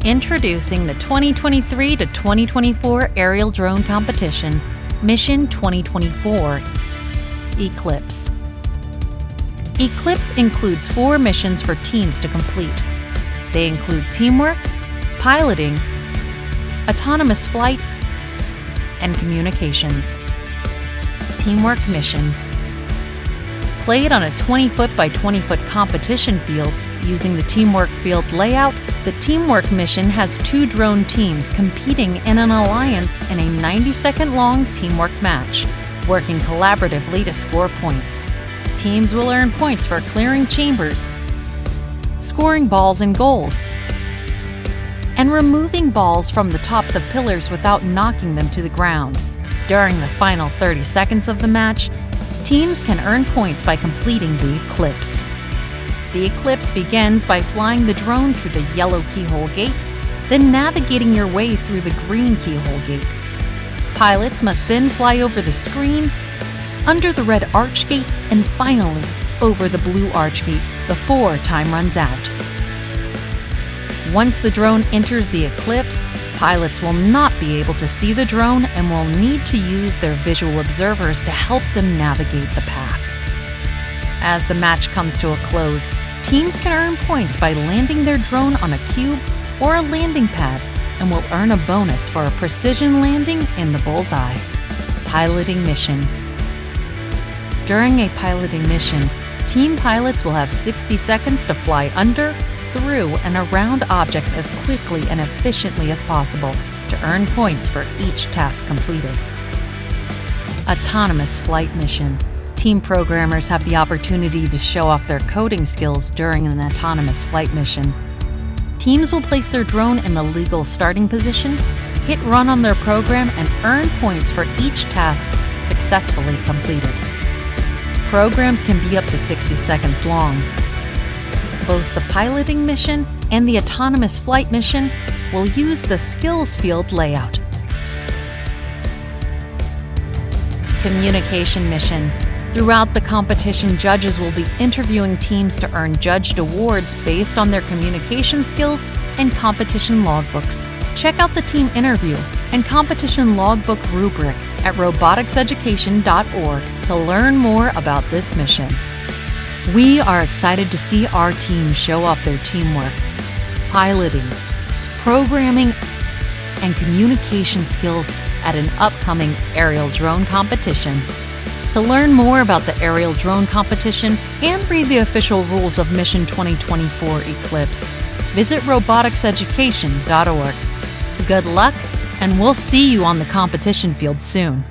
Introducing the 2023 to 2024 Aerial Drone Competition, Mission 2024, Eclipse. Eclipse includes 4 missions for teams to complete. They include teamwork, piloting, autonomous flight, and communications. Teamwork mission. Played on a 20-foot by 20-foot competition field using the teamwork field layout, the teamwork mission has 2 drone teams competing in an alliance in a 90-second-long teamwork match, working collaboratively to score points. Teams will earn points for clearing chambers, scoring balls and goals, and removing balls from the tops of pillars without knocking them to the ground. During the final 30 seconds of the match, teams can earn points by completing the Eclipse. The Eclipse begins by flying the drone through the yellow keyhole gate, then navigating your way through the green keyhole gate. Pilots must then fly over the screen, under the red arch gate, and finally over the blue arch gate before time runs out. Once the drone enters the Eclipse, pilots will not be able to see the drone and will need to use their visual observers to help them navigate the path. As the match comes to a close, teams can earn points by landing their drone on a cube or a landing pad and will earn a bonus for a precision landing in the bullseye. Piloting mission. During a piloting mission, team pilots will have 60 seconds to fly under, through, and around objects as quickly and efficiently as possible to earn points for each task completed. Autonomous flight mission. Team programmers have the opportunity to show off their coding skills during an autonomous flight mission. Teams will place their drone in a legal starting position, hit run on their program, and earn points for each task successfully completed. Programs can be up to 60 seconds long. Both the piloting mission and the autonomous flight mission will use the skills field layout. Communication mission. Throughout the competition, judges will be interviewing teams to earn judged awards based on their communication skills and competition logbooks. Check out the team interview and competition logbook rubric at roboticseducation.org to learn more about this mission. We are excited to see our team show off their teamwork, piloting, programming, and communication skills at an upcoming aerial drone competition. To learn more about the aerial drone competition and read the official rules of Mission 2024 Eclipse, visit roboticseducation.org. Good luck, and we'll see you on the competition field soon.